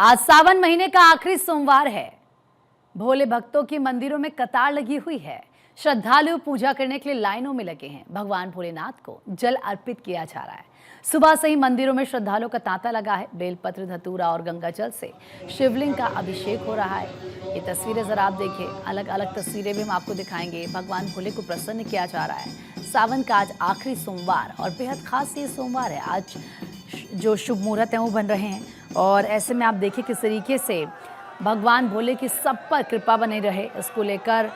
आज सावन महीने का आखिरी सोमवार है। भोले भक्तों की मंदिरों में कतार लगी हुई है। श्रद्धालु पूजा करने के लिए लाइनों में लगे हैं। भगवान भोलेनाथ को जल अर्पित किया जा रहा है। सुबह से ही मंदिरों में श्रद्धालुओं का तांता लगा है। बेलपत्र, धतूरा और गंगा जल से शिवलिंग का अभिषेक हो रहा है। ये तस्वीरें जरा आप देखिए, अलग अलग तस्वीरें भी हम आपको दिखाएंगे। भगवान भोले को प्रसन्न किया जा रहा है। सावन का आज आखिरी सोमवार और बेहद खास ये सोमवार है। आज जो शुभ मुहूर्त हैं वो बन रहे हैं और ऐसे में आप देखिए किस तरीके से भगवान भोले की सब पर कृपा बनी रहे, इसको लेकर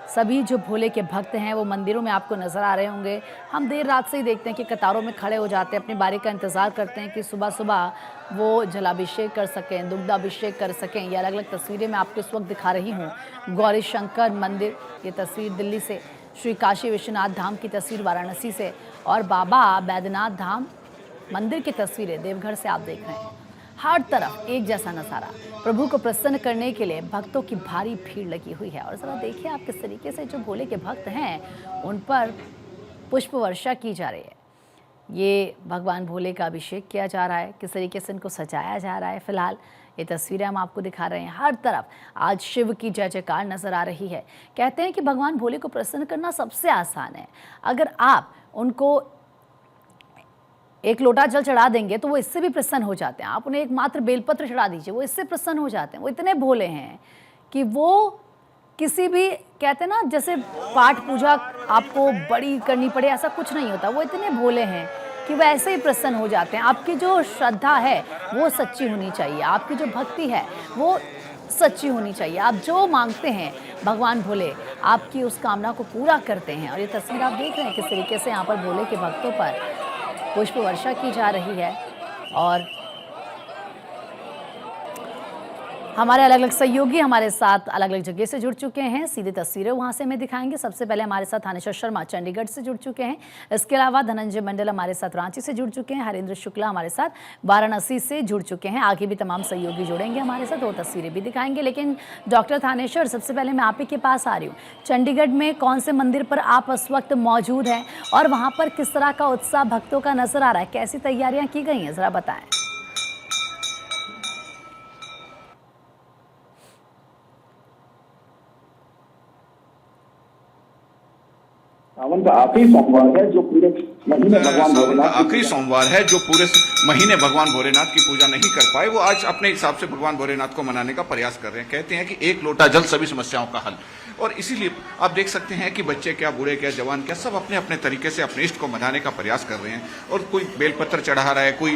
सभी जो भोले के भक्त हैं वो मंदिरों में आपको नज़र आ रहे होंगे। हम देर रात से ही देखते हैं कि कतारों में खड़े हो जाते हैं, अपनी बारी का इंतज़ार करते हैं कि सुबह सुबह वो जलाभिषेक कर सकें, दुग्धाभिषेक कर सकें। ये अलग अलग तस्वीरें मैं आपको इस वक्त दिखा रही हूँ। गौरी शंकर मंदिर, ये तस्वीर दिल्ली से, श्री काशी विश्वनाथ धाम की तस्वीर वाराणसी से और बाबा बैद्यनाथ धाम मंदिर की तस्वीरें देवघर से आप देख रहे हैं। हर तरफ एक जैसा नज़ारा। प्रभु को प्रसन्न करने के लिए भक्तों की भारी भीड़ लगी हुई है और ज़रा देखिए आप किस तरीके से जो भोले के भक्त हैं उन पर पुष्प वर्षा की जा रही है। ये भगवान भोले का अभिषेक किया जा रहा है, किस तरीके से इनको सजाया जा रहा है। फिलहाल ये तस्वीरें हम आपको दिखा रहे हैं। हर तरफ आज शिव की जय जयकार नज़र आ रही है। कहते हैं कि भगवान भोले को प्रसन्न करना सबसे आसान है। अगर आप उनको एक लोटा जल चढ़ा देंगे तो वो इससे भी प्रसन्न हो जाते हैं। आप उन्हें एक मात्र बेलपत्र चढ़ा दीजिए, वो इससे प्रसन्न हो जाते हैं। वो इतने भोले हैं कि वो किसी भी, कहते हैं ना, जैसे पाठ पूजा आपको बड़ी करनी पड़े ऐसा कुछ नहीं होता। वो इतने भोले हैं कि वो ऐसे ही प्रसन्न हो जाते हैं। आपकी जो श्रद्धा है वो सच्ची होनी चाहिए, आपकी जो भक्ति है वो सच्ची होनी चाहिए। आप जो मांगते हैं भगवान भोले आपकी उस कामना को पूरा करते हैं। और ये तस्वीर आप देख रहे हैं किस तरीके से यहाँ पर भोले के भक्तों पर पुष्प वर्षा की जा रही है और हमारे अलग अलग सहयोगी हमारे साथ अलग अलग जगह से जुड़ चुके हैं। सीधी तस्वीरें वहां से हमें दिखाएंगे। सबसे पहले हमारे साथ थानेश्वर शर्मा चंडीगढ़ से जुड़ चुके हैं। इसके अलावा धनंजय मंडल हमारे साथ रांची से जुड़ चुके हैं। हरेंद्र शुक्ला हमारे साथ वाराणसी से जुड़ चुके हैं। आगे भी तमाम सहयोगी जुड़ेंगे हमारे साथ, वो तस्वीरें भी दिखाएंगे। लेकिन डॉक्टर थानेश्वर, सबसे पहले मैं आप ही के पास आ रही हूँ। चंडीगढ़ में कौन से मंदिर पर आप इस वक्त मौजूद हैं और वहाँ पर किस तरह का उत्साह भक्तों का नजर आ रहा है, कैसी तैयारियाँ की गई हैं, जरा बताएं। सावन का आखिरी सोमवार है जो पूरे महीने भगवान भोलेनाथ आखिरी सोमवार है जो पूरे महीने भगवान भोलेनाथ की पूजा नहीं कर पाए, वो आज अपने हिसाब से भगवान भोलेनाथ को मनाने का प्रयास कर रहे हैं। कहते हैं कि एक लोटा जल सभी समस्याओं का हल। और इसीलिए आप देख सकते हैं कि बच्चे क्या, बूढ़े क्या, जवान क्या, सब अपने अपने तरीके से अपने इष्ट को मनाने का प्रयास कर रहे हैं। और कोई बेलपत्र चढ़ा रहा है, कोई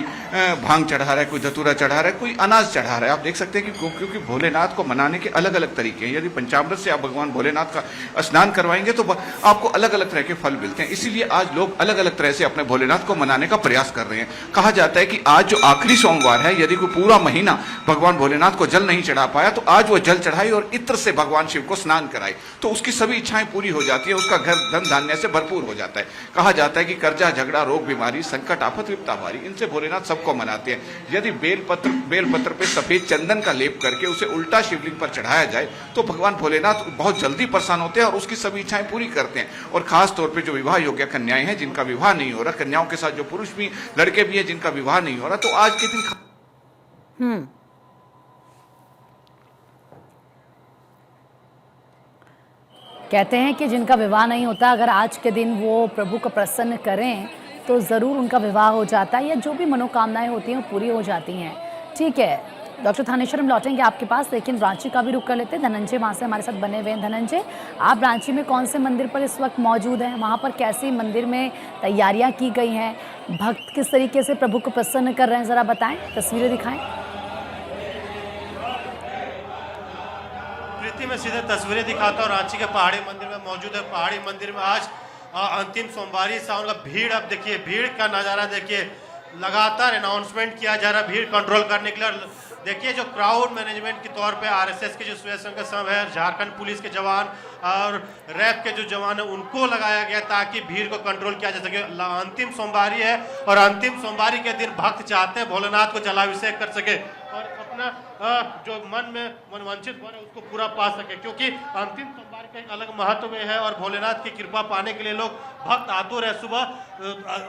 भांग चढ़ा रहा है, कोई धतूरा चढ़ा रहा है, कोई अनाज चढ़ा रहा है। आप देख सकते हैं कि क्योंकि भोलेनाथ को मनाने के अलग अलग तरीके हैं। यदि पंचामृत से आप भगवान भोलेनाथ का स्नान करवाएंगे तो आपको अलग अलग तरह के फल मिलते हैं। इसीलिए आज लोग अलग अलग तरह से अपने भोलेनाथ को मनाने का प्रयास कर रहे हैं। कहा जाता है कि आज जो आखिरी सोमवार है, यदि कोई पूरा महीना भगवान भोलेनाथ को जल नहीं चढ़ा पाया तो आज वो जल चढ़ाए और इत्र से भगवान शिव को स्नान कराए तो उसकी सभी इच्छाएं पूरी हो जाती है, उसका घर धन धान्य से भरपूर हो जाता है। कहा जाता है कि कर्जा, झगड़ा, रोग, बीमारी, संकट, आफत, विपदा भारी, इनसे भोलेनाथ सबको मनाते हैं। यदि बेलपत्र पे सफेद चंदन का लेप करके उसे उल्टा शिवलिंग पर चढ़ाया जाए तो भगवान भोलेनाथ बहुत जल्दी प्रसन्न होते हैं और उसकी सभी इच्छाएं पूरी करते हैं। और खास तौर पर जो विवाह योग्य कन्याएं हैं, जिनका विवाह नहीं हो रहा, कन्याओं के साथ जो पुरुष भी, लड़के भी हैं जिनका विवाह नहीं हो रहा, तो आज के दिन कहते हैं कि जिनका विवाह नहीं होता, अगर आज के दिन वो प्रभु को प्रसन्न करें तो ज़रूर उनका विवाह हो जाता है या जो भी मनोकामनाएं होती हैं वो पूरी हो जाती हैं। ठीक है डॉक्टर थानेश्वर, हम लौटेंगे आपके पास, लेकिन रांची का भी रुख कर लेते हैं। धनंजय वहाँ से हमारे साथ बने हुए हैं। धनंजय, आप रांची में कौन से मंदिर पर इस वक्त मौजूद हैं? वहाँ पर कैसी मंदिर में तैयारियाँ की गई हैं? भक्त किस तरीके से प्रभु को प्रसन्न कर रहे हैं, ज़रा बताएँ, तस्वीरें दिखाएँ। मैं सीधे तस्वीरें दिखाता हूँ। रांची के पहाड़ी मंदिर में मौजूद है। पहाड़ी मंदिर में आज अंतिम सोमवारी सावन का भीड़, अब देखिए भीड़ का नज़ारा देखिए, लगातार अनाउंसमेंट किया जा रहा है भीड़ कंट्रोल करने के लिए। देखिए जो क्राउड मैनेजमेंट के तौर पे आरएसएस के जो स्वयंसेवक संघ है, झारखंड पुलिस के जवान और रैफ के जो जवान है उनको लगाया गया ताकि भीड़ को कंट्रोल किया जा सके। अंतिम सोमवारी है और अंतिम सोमवारी के दिन भक्त चाहते हैं भोलेनाथ को जलाभिषेक कर सके और अपना जो मन में मनवांछित हो रहा है उसको पूरा पा सके, क्योंकि अंतिम सोमवार का एक अलग महत्व है और भोलेनाथ की कृपा पाने के लिए लोग भक्त आतुर है। सुबह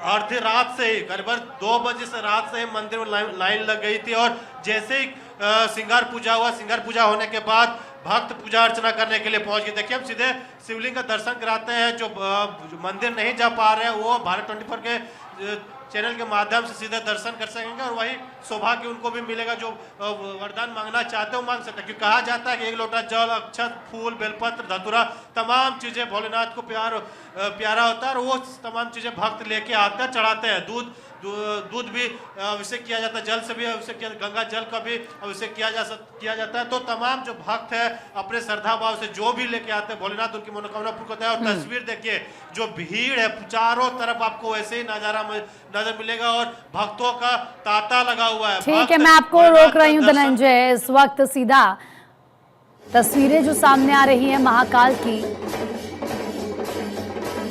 आधी रात से ही करीबन 2 बजे से रात से ही मंदिर में लाइन लग गई थी और जैसे ही श्रृंगार पूजा हुआ, श्रृंगार पूजा होने के बाद भक्त पूजा अर्चना करने के लिए पहुंच गए। देखिए हम सीधे शिवलिंग का दर्शन कराते हैं। जो मंदिर नहीं जा पा रहे हैं वो भारत 24 के चैनल के माध्यम से सीधे दर्शन कर सकेंगे और वही सौभाग्य उनको भी मिलेगा। जो वरदान मांगना चाहते हो मांग सकते हैं, क्योंकि कहा जाता है कि 1 लोटा जल, अक्षत, फूल, बेलपत्र, धतूरा, तमाम चीजें भोलेनाथ को प्यारा होता है और वो तमाम चीजें भक्त लेके आते हैं, चढ़ाते हैं। दूध भी अभिषेक किया जाता है, जल से भी अभिषेक किया, गंगा जल का भी अभिषेक किया जाता है। तो तमाम जो भक्त है अपने श्रद्धा भाव से जो भी लेके आते हैं भोलेनाथ उनकी मनोकामना पूर्ण करता है। और तस्वीर देखिए, जो भीड़ है चारों तरफ आपको वैसे ही नजारा नजर मिलेगा और भक्तों का तांता लगा हुआ है। ठीक है, मैं आपको रोक रही हूँ धनंजय। इस वक्त सीधा तस्वीरें जो सामने आ रही है महाकाल की,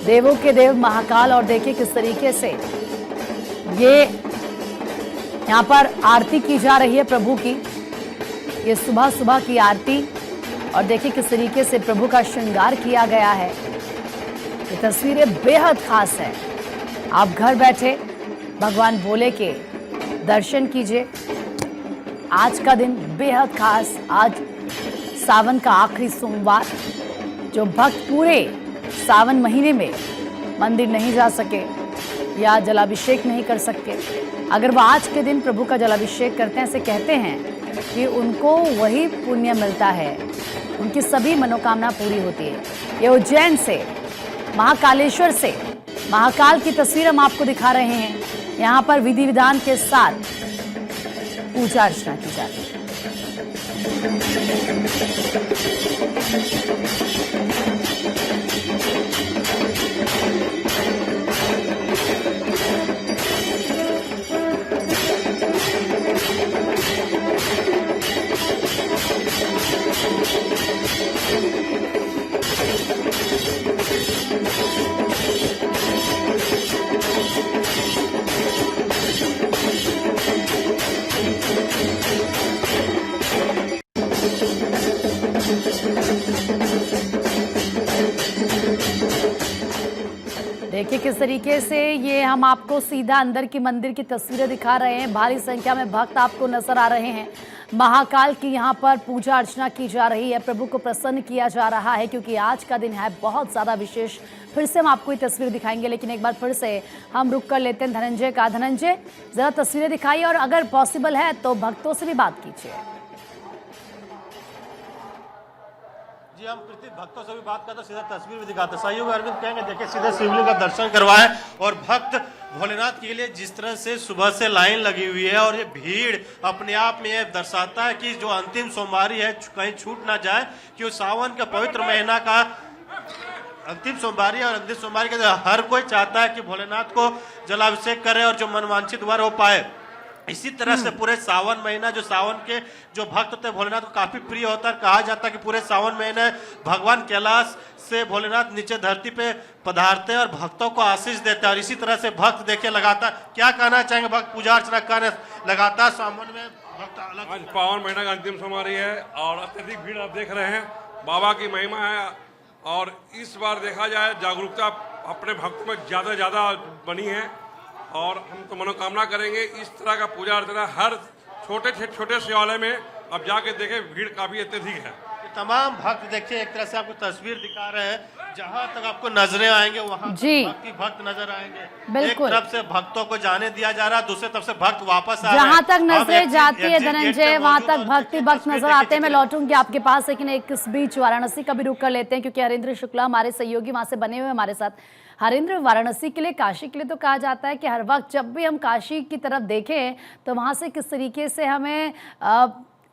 देवों के देव महाकाल, और देखिए किस तरीके से ये यहाँ पर आरती की जा रही है प्रभु की। ये सुबह सुबह की आरती, और देखिए किस तरीके से प्रभु का श्रृंगार किया गया है। ये तस्वीरें बेहद खास है। आप घर बैठे भगवान भोले के दर्शन कीजिए। आज का दिन बेहद खास, आज सावन का आखिरी सोमवार। जो भक्त पूरे सावन महीने में मंदिर नहीं जा सके या जलाभिषेक नहीं कर सकते, अगर वह आज के दिन प्रभु का जलाभिषेक करते हैं, ऐसे कहते हैं कि उनको वही पुण्य मिलता है, उनकी सभी मनोकामना पूरी होती है। ये उज्जैन से, महाकालेश्वर से महाकाल की तस्वीर हम आपको दिखा रहे हैं। यहाँ पर विधि विधान के साथ पूजा अर्चना की जाती है। देखिए किस तरीके से ये हम आपको सीधा अंदर की मंदिर की तस्वीरें दिखा रहे हैं। भारी संख्या में भक्त आपको नजर आ रहे हैं। महाकाल की यहाँ पर पूजा अर्चना की जा रही है, प्रभु को प्रसन्न किया जा रहा है, क्योंकि आज का दिन है बहुत ज़्यादा विशेष। फिर से हम आपको ये तस्वीर दिखाएंगे, लेकिन एक बार फिर से हम रुक कर लेते हैं धनंजय का। धनंजय, ज़रा तस्वीरें दिखाइए और अगर पॉसिबल है तो भक्तों से भी बात कीजिए। जी, हम भक्तों से भी बात करते, सीधा तस्वीर भी दिखाते। सहयोग अरविंद कहेंगे, देखिए सीधे शिवलिंग का दर्शन करवाएं और भक्त भोलेनाथ के लिए जिस तरह से सुबह से लाइन लगी हुई है और ये भीड़ अपने आप में ये दर्शाता है कि जो अंतिम सोमवारी है कहीं छूट ना जाए, कि सावन का पवित्र महीना का अंतिम सोमवारी और अंतिम सोमवारी के हर कोई चाहता है कि भोलेनाथ को जलाभिषेक करे और जो मनवांछित वर हो पाए। इसी तरह से पूरे सावन महीना, जो सावन के जो भक्त होते हैं भोलेनाथ को काफी प्रिय होता है। कहा जाता है कि पूरे सावन महीने भगवान कैलाश से भोलेनाथ नीचे धरती पे पधारते हैं और भक्तों को आशीष देते हैं। और इसी तरह से भक्त देखिए लगातार, क्या कहना चाहेंगे भक्त पूजा अर्चना कर लगातार सावन में भक्त अलग। आज पावन महीना का अंतिम सोमवारी है और अत्यधिक भीड़ आप देख रहे हैं। बाबा की महिमा है और इस बार देखा जाए जागरूकता अपने भक्तों में ज़्यादा बनी है और हम तो मनोकामना करेंगे इस तरह का पूजा अर्चना हर छोटे से छोटे शिवालय में अब जाके देखें, भीड़ काफी अत्यधिक है। तमाम भक्त देखिए, एक तरह से आपको तस्वीर दिखा रहे हैं, जहां तक आपको नजरें आएंगे वहां भक्त नजर आएंगे। एक तरफ से भक्तों को जाने दिया जा रहा है, दूसरी तरफ से भक्त वापस आ रहे हैं। जहां तक नजरें जाती है धनंजय, वहां तक भक्त नजर आते हैं। मैं लौटूंगी आपके पास, लेकिन एक इस बीच वाराणसी का भी रुख कर लेते हैं, क्योंकि हरेंद्र शुक्ला हमारे सहयोगी वहां से बने हुए हमारे साथ। हरेंद्र, वाराणसी के लिए, काशी के लिए तो कहा जाता है कि हर वक्त जब भी हम काशी की तरफ देखें तो वहां से किस तरीके से हमें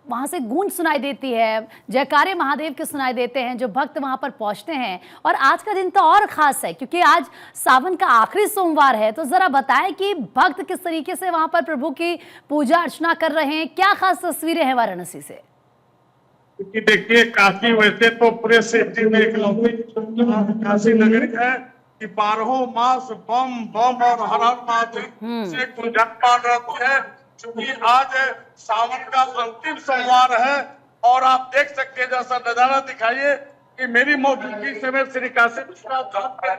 वहाँ से गूंज सुनाई देती है, जयकारे महादेव के सुनाई देते हैं जो भक्त वहाँ पर पहुँचते हैं। और आज का दिन तो और ख़ास है क्योंकि आज सावन का आखिरी सोमवार है। तो ज़रा बताएं कि भक्त किस तरीके से वहाँ पर प्रभु की पूजा अर्चना कर रहे हैं, क्या खास तस्वीरें हैं वाराणसी से? क्योंकि देखिए काशी वैसे तो पूरे सिटी में इकलौती काशी नगरी है कि 12 मास बम बम और हर हर महादेव से गुंजन मान रही है। क्योंकि आज सावन का अंतिम सोमवार है और आप देख सकते हैं, जैसा नजारा दिखाइए कि मेरी मौजूदगी से मैं श्री काशी विश्वनाथ धाम में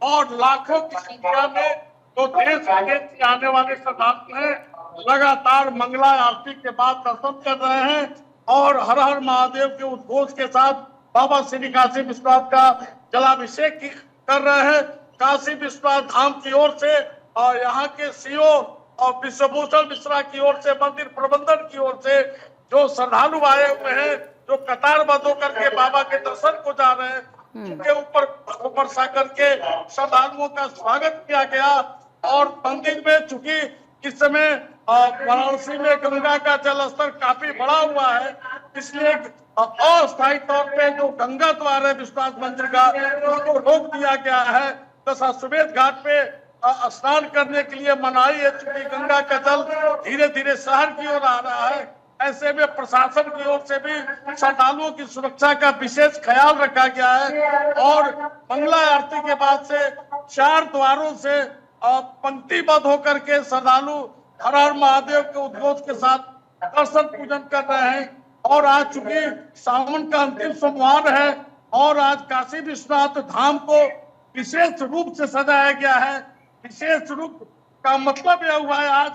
और लाखों की संख्या में जो देश विदेश से आने वाले श्रद्धालु हैं लगातार मंगला आरती के बाद दर्शन कर रहे हैं और हर हर महादेव के उद्घोष के साथ बाबा श्री काशी विश्वनाथ का जलाभिषेक कर रहे हैं। काशी विश्वनाथ धाम की ओर से और यहाँ के सीओ और विश्वभूषण मिश्रा की ओर से, मंदिर प्रबंधन की ओर से जो श्रद्धालु आए हुए हैं, जो कतारबद्ध होकर के बाबा के दर्शन को जा रहे हैं, उनके ऊपर वर्षा करके श्रद्धालुओं का स्वागत किया गया। और मंदिर में चूंकि इस समय वाराणसी में गंगा का जल स्तर काफी बढ़ा हुआ है, इसलिए अस्थायी तौर पे जो गंगा द्वार है विश्वनाथ मंदिर का, उसको रोक दिया गया है। तथा सुमेध घाट पे स्नान करने के लिए मनाही है, चूंकि गंगा का जल धीरे धीरे शहर की ओर आ रहा है। ऐसे में प्रशासन की ओर से भी श्रद्धालुओं की सुरक्षा का विशेष ख्याल रखा गया है और मंगला आरती के बाद से 4 द्वारों से पंक्तिबद्ध होकर के श्रद्धालु हर हर महादेव के उद्घोष के साथ दर्शन पूजन कर रहे हैं। और आज चूंकि सावन का अंतिम सोमवार है और आज काशी विश्वनाथ धाम को विशेष रूप से सजाया गया है। विशेष रूप का मतलब यह हुआ है आज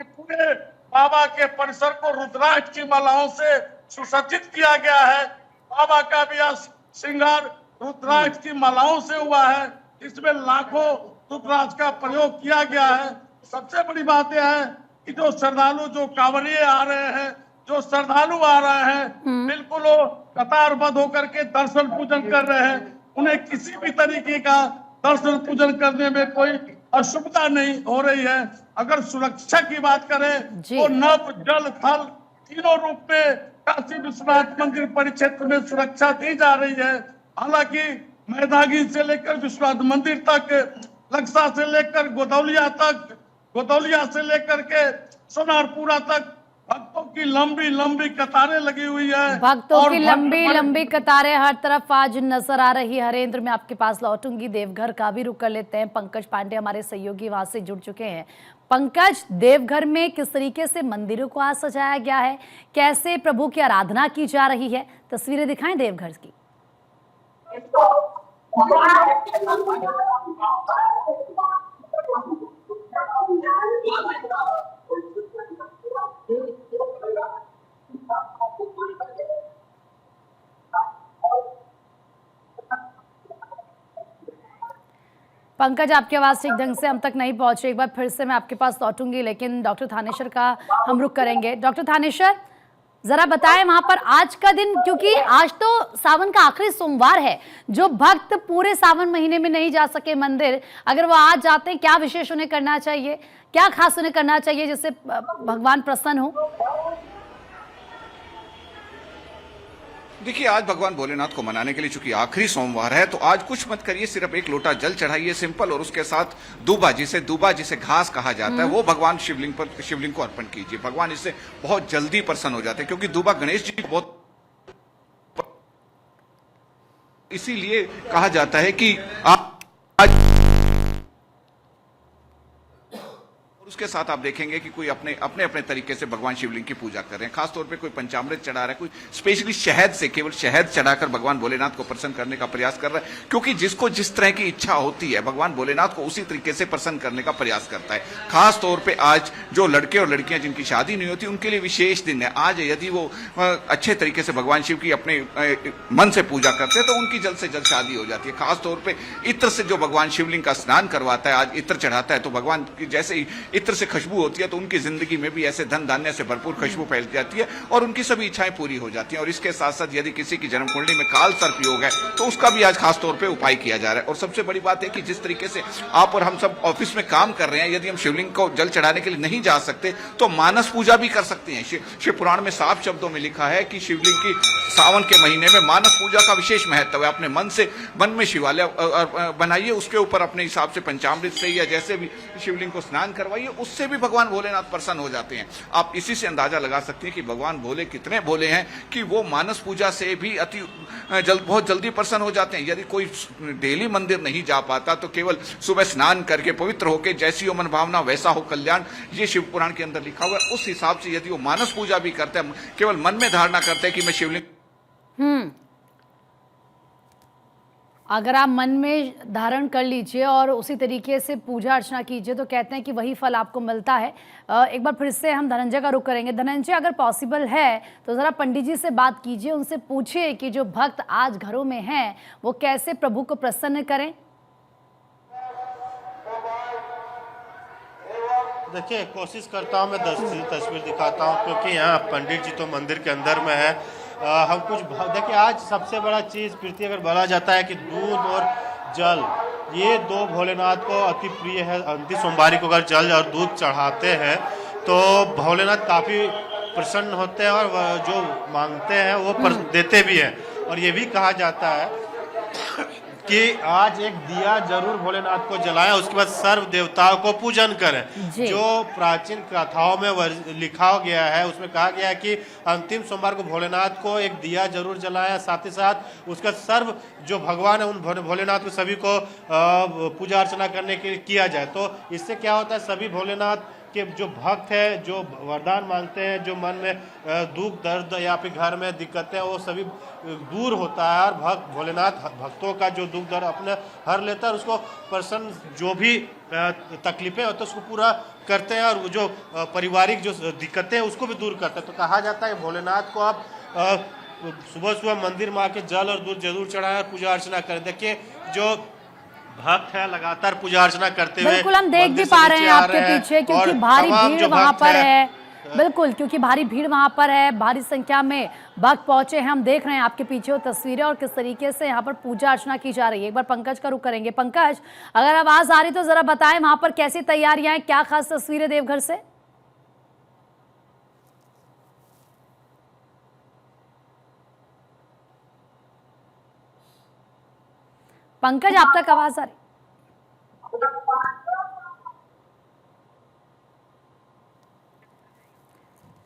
कि पूरे बाबा के परिसर को रुद्राक्ष की मालाओं से सुसज्जित किया गया है। बाबा का भी आज श्रृंगार रुद्राक्ष की मालाओं से हुआ है, इसमें लाखों रुद्राक्ष का प्रयोग किया गया है। सबसे बड़ी बात यह है कि जो श्रद्धालु, जो कांवड़िए आ रहे हैं, जो श्रद्धालु आ रहे हैं, बिल्कुल वो कतारबद्ध होकर के दर्शन पूजन कर रहे हैं। उन्हें किसी भी तरीके का दर्शन पूजन करने में कोई असुविधा नहीं हो रही है। अगर सुरक्षा की बात करें तो नभ, जल, थल तीनों रूप में काशी विश्वनाथ मंदिर परिक्षेत्र में सुरक्षा दी जा रही है। हालांकि मैदागी से लेकर विश्वनाथ मंदिर तक, लक्सा से लेकर गोदौलिया तक, गोदौलिया से लेकर के सोनारपुरा तक भक्तों की लंबी लंबी कतारें लगी हुई है। भक्तों की लंबी लंबी कतारें हर तरफ आज नजर आ रही है। हरेंद्र, मैं आपके पास लौटूंगी, देवघर का भी रुख कर लेते हैं। पंकज पांडे हमारे सहयोगी वहां से जुड़ चुके हैं। पंकज, देवघर में किस तरीके से मंदिरों को आज सजाया गया है, कैसे प्रभु की आराधना की जा रही है, तस्वीरें दिखाएं देवघर की। पंकज, आपकी आवाज ठीक ढंग से हम तक नहीं पहुंची, एक बार फिर से मैं आपके पास लौटूंगी, लेकिन डॉक्टर थानेश्वर का हम रुख करेंगे। डॉक्टर थानेश्वर, जरा बताएं वहां पर आज का दिन, क्योंकि आज तो सावन का आखिरी सोमवार है, जो भक्त पूरे सावन महीने में नहीं जा सके मंदिर, अगर वो आज जाते हैं, क्या विशेष उन्हें करना चाहिए, क्या खास उन्हें करना चाहिए जिससे भगवान प्रसन्न हो? देखिए, आज भगवान भोलेनाथ को मनाने के लिए चूंकि आखिरी सोमवार है, तो आज कुछ मत करिए, सिर्फ एक लोटा जल चढ़ाइए सिंपल, और उसके साथ दूबा जिसे घास कहा जाता है, वो भगवान शिवलिंग को अर्पण कीजिए। भगवान इससे बहुत जल्दी प्रसन्न हो जाते हैं, क्योंकि दूबा गणेश जी को बहुत, इसीलिए कहा जाता है कि आप आज, उसके साथ आप देखेंगे कि कोई अपने अपने तरीके से भगवान शिवलिंग की पूजा कर रहे हैं। खासतौर पे कोई पंचामृत चढ़ा रहा है, कोई स्पेशली शहद से, केवल शहद चढ़ाकर भगवान भोलेनाथ को प्रसन्न करने का प्रयास कर रहा है, क्योंकि जिसको जिस तरह की इच्छा होती है, भगवान भोलेनाथ को उसी तरीके से प्रसन्न करने का प्रयास करता है। खास तौर पे आज जो लड़के और लड़कियां जिनकी शादी नहीं होती, उनके लिए विशेष दिन है आज। यदि वो अच्छे तरीके से भगवान शिव की अपने मन से पूजा करते हैं, तो उनकी जल्द से जल्द शादी हो जाती है। खासतौर पर इत्र से जो भगवान शिवलिंग का स्नान करवाता है, आज इत्र चढ़ाता है, तो भगवान की जैसे ही इत्र से खुशबू होती है, तो उनकी जिंदगी में भी ऐसे धन धान्य से भरपूर खुशबू फैल जाती है और उनकी सभी इच्छाएं पूरी हो जाती हैं। और इसके साथ साथ यदि किसी की जन्म कुंडली में काल सर्प योग है, तो उसका भी आज खास तौर पे उपाय किया जा रहा है। और सबसे बड़ी बात है कि जिस तरीके से आप और हम सब ऑफिस में काम कर रहे हैं, यदि हम शिवलिंग को जल चढ़ाने के लिए नहीं जा सकते, तो मानस पूजा भी कर सकते हैं। शिव पुराण में साफ शब्दों में लिखा है कि शिवलिंग की सावन के महीने में मानस पूजा का विशेष महत्व है। अपने मन में शिवालय बनाइए, उसके ऊपर अपने हिसाब से पंचामृत से या जैसे भी शिवलिंग को स्नान करवाइए, उससे भी भगवान भोलेनाथ प्रसन्न हो जाते हैं। आप इसी से अंदाजा लगा सकते हैं कि भगवान भोले कितने भोले हैं कि वो मानस पूजा से भी बहुत जल्दी प्रसन्न हो जाते हैं। यदि कोई डेली मंदिर नहीं जा पाता, तो केवल सुबह स्नान करके पवित्र होकर जैसी हो मन भावना वैसा हो कल्याण, ये शिव पुराण के अंदर लिखा हुआ है। उस हिसाब से यदि वो मानस पूजा भी करते हैं, केवल मन में धारणा करते हैं कि मैं शिवलिंग अगर आप मन में धारण कर लीजिए और उसी तरीके से पूजा अर्चना कीजिए तो कहते हैं कि वही फल आपको मिलता है। एक बार फिर से हम धनंजय का रुख करेंगे। धनंजय, अगर पॉसिबल है तो ज़रा पंडित जी से बात कीजिए, उनसे पूछिए कि जो भक्त आज घरों में हैं वो कैसे प्रभु को प्रसन्न करें। देखिए, कोशिश करता हूँ मैं तस्वीर दिखाता हूँ, क्योंकि यहाँ पंडित जी तो मंदिर के अंदर में है। हम कुछ देखिए, आज सबसे बड़ा चीज़ प्रीति अगर बोला जाता है कि दूध और जल, ये दो भोलेनाथ को अति प्रिय है। अंतिम सोमवारी को अगर जल और दूध चढ़ाते हैं तो भोलेनाथ काफ़ी प्रसन्न होते हैं और जो मांगते हैं वो देते भी हैं। और ये भी कहा जाता है कि आज एक दिया जरूर भोलेनाथ को जलाएं, उसके बाद सर्व देवताओं को पूजन करें। जो प्राचीन कथाओं में लिखा गया है उसमें कहा गया है कि अंतिम सोमवार को भोलेनाथ को एक दिया जरूर जलाएं, साथ ही साथ उसका सर्व जो भगवान है उन भोलेनाथ को सभी को पूजा अर्चना करने के लिए किया जाए। तो इससे क्या होता है, सभी भोलेनाथ के जो भक्त है, जो वरदान मांगते हैं, जो मन में दुख दर्द या फिर घर में दिक्कतें वो सभी दूर होता है। और भोलेनाथ भक्तों का जो दुख दर्द अपने हर लेता है और उसको प्रसन्न, जो भी तकलीफें होती है उसको पूरा करते हैं और जो पारिवारिक जो दिक्कतें हैं उसको भी दूर करते हैं। तो कहा जाता है भोलेनाथ को आप सुबह सुबह मंदिर में आके जल और दूध जरूर चढ़ाएं और पूजा अर्चना करें। देखिए, जो भक्त है लगातार पूजा अर्चना करते हुए बिल्कुल हम देख भी पा रहे हैं आपके पीछे, क्योंकि भारी भीड़ वहां पर है। बिल्कुल, क्योंकि भारी भीड़ वहां पर है, भारी संख्या में भक्त पहुंचे हैं। हम देख रहे हैं आपके पीछे वो तस्वीरें और किस तरीके से यहाँ पर पूजा अर्चना की जा रही है। एक बार पंकज का रुख करेंगे। पंकज, अगर आवाज आ रही तो जरा बताएं वहां पर कैसी तैयारियां हैं, क्या खास तस्वीरें देवघर से? पंकज, आप तक आवाज आ रही?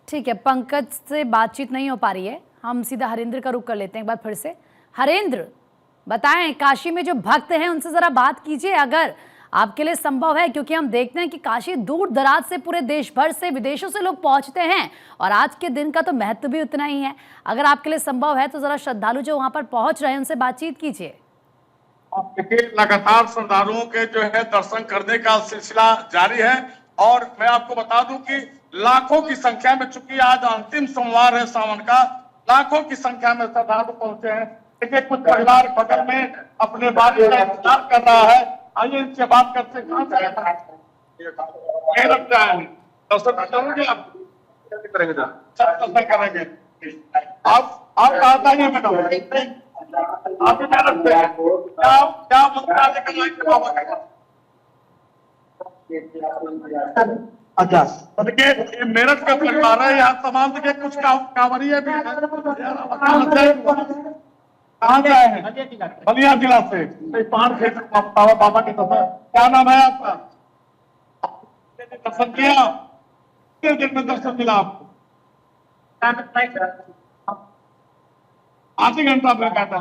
ठीक है, पंकज से बातचीत नहीं हो पा रही है। हम सीधा हरेंद्र का रुख कर लेते हैं एक बार फिर से। हरेंद्र, बताएं, काशी में जो भक्त हैं उनसे जरा बात कीजिए अगर आपके लिए संभव है, क्योंकि हम देखते हैं कि काशी दूर दराज से, पूरे देश भर से, विदेशों से लोग पहुंचते हैं और आज के दिन का तो महत्व भी उतना ही है। अगर आपके लिए संभव है तो जरा श्रद्धालु जो वहां पर पहुंच रहे हैं उनसे बातचीत कीजिए। लगातार श्रद्धालुओं के जो है दर्शन करने का सिलसिला जारी है और मैं आपको बता दूं कि लाखों की संख्या में, चूंकि आज अंतिम सोमवार है सावन का, लाखों की संख्या में श्रद्धालु पहुंचे हैं। देखिए, कुछ परिवार बगल में अपने बारी का इंतजार कर रहा है। आइए इनसे बात करते हैं। कहाँ से लगता है दर्शन करेंगे आप? दर्शन करेंगे आप कहा था मैडम, आप क्या लगते हैं, क्या मंत्रालय का लाइक बाबा का? अच्छा, तो देखिए, ये मेरठ का परिवार है, यहाँ तमाम देखिए कुछ कांवरिया भी है। कहाँ से आए हैं? बलिया जिला से। पान थे बाबा की तरफ। क्या नाम है आपका? दर्शन किया? कितने दिन में दर्शन मिला आपको? आधी घंटा लगा था।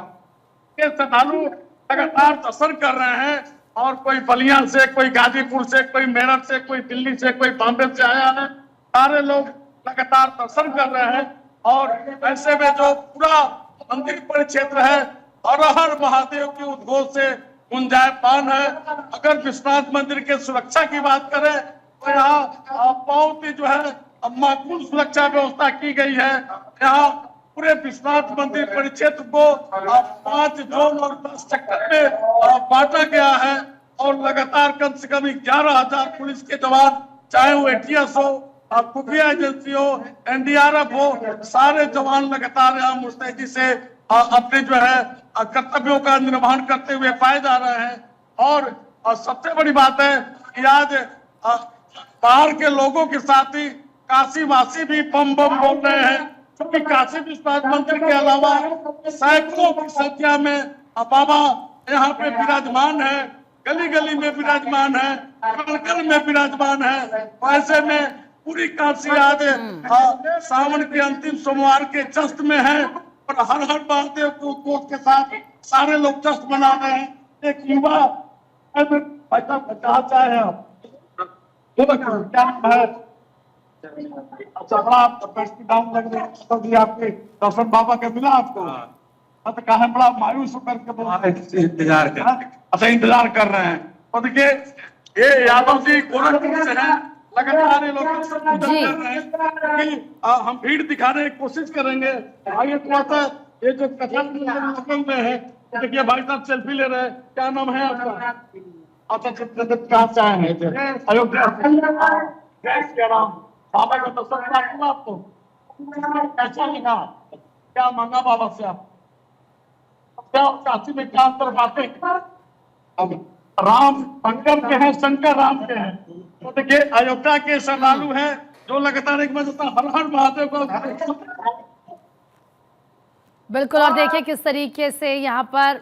ये श्रद्धालु लगातार दर्शन कर रहे हैं और कोई बलिया से, कोई गाजीपुर से, कोई मेरठ से, कोई दिल्ली से, कोई बॉम्बे से आया है। सारे लोग लगातार दर्शन कर रहे हैं और ऐसे में जो पूरा मंदिर परिक्षेत्र है हर हर महादेव के उद्घोष से गुंजायमान है। अगर विश्वनाथ मंदिर के सुरक्षा की बात करें तो यहाँ बहुत ही जो है माकूल सुरक्षा व्यवस्था की गई है। यहाँ पूरे विश्वनाथ मंदिर परिक्षेत्र को 5 जोन और 10 सेक्टर में बांटा गया है और लगातार कम से कम 11,000 पुलिस के जवान, चाहे वो एटीएस हो, खुफिया एजेंसी हो, एनडीआरएफ हो, सारे जवान लगातार यहाँ मुस्तैदी से अपने जो है कर्तव्यों का निर्वहन करते हुए पाए जा रहे हैं। और सबसे बड़ी बात है कि आज बाहर के लोगों के साथ ही काशी वासी भी बम बम बोल रहे हैं, क्योंकि काशी विश्वनाथ मंदिर के अलावा सैकड़ों की संख्या में बाबा यहाँ पे विराजमान है, गली गली में विराजमान है, कण कण में विराजमान है। ऐसे में पूरी काशी आज सावन के अंतिम सोमवार के जश्न में है और हर हर महादेव के उद्घोष के साथ सारे लोग जश्न मना रहे हैं। एक युवा कहाँ से आए हैं आप? क्या है? अच्छा, बड़ा आपके दर्शन बाबा के मिला आपको? मत कहा बड़ा मायूस होकर के बोला इंतजार कर, अच्छा इंतजार कर रहे हैं। तो देखिए ये यादव जी गोरखपुर से हैं, लगातार ये लोग जी। कर रहे हैं कि हम भीड़ दिखाने की कोशिश करेंगे। आगे थोड़ा सा ये जो कथन में है, देखिए भाई साहब सेल्फी ले रहे हैं, क्या नाम है आपका? अच्छा कहाँ से आए हैं? अयोध्या जय राम। बाबा का दर्शन हुआ आपको? कैसा लगा? क्या मांगा बाबा से आप? क्या काशी में क्या अंतर बातें? अब राम शंकर के हैं, शंकर राम के हैं। तो देखिए अयोध्या के श्रद्धालु हैं जो लगातार एक बजता हर हर महादेव को। बिल्कुल, और देखिए किस तरीके से यहाँ पर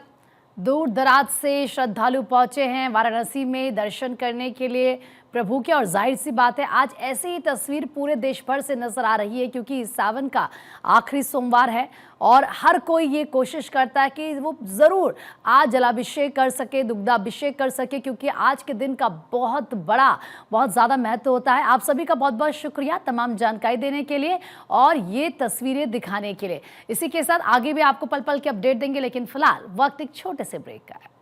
दूर दराज से श्रद्धालु पहुंचे हैं वाराणसी में दर्शन करने के लिए प्रभु के। और जाहिर सी बात है आज ऐसी ही तस्वीर पूरे देश भर से नजर आ रही है, क्योंकि इस सावन का आखिरी सोमवार है और हर कोई ये कोशिश करता है कि वो ज़रूर आज जलाभिषेक कर सके, दुग्धाभिषेक कर सके, क्योंकि आज के दिन का बहुत ज़्यादा महत्व होता है। आप सभी का बहुत बहुत शुक्रिया तमाम जानकारी देने के लिए और ये तस्वीरें दिखाने के लिए। इसी के साथ आगे भी आपको पल पल के अपडेट देंगे, लेकिन फिलहाल वक्त एक छोटे से ब्रेक का है।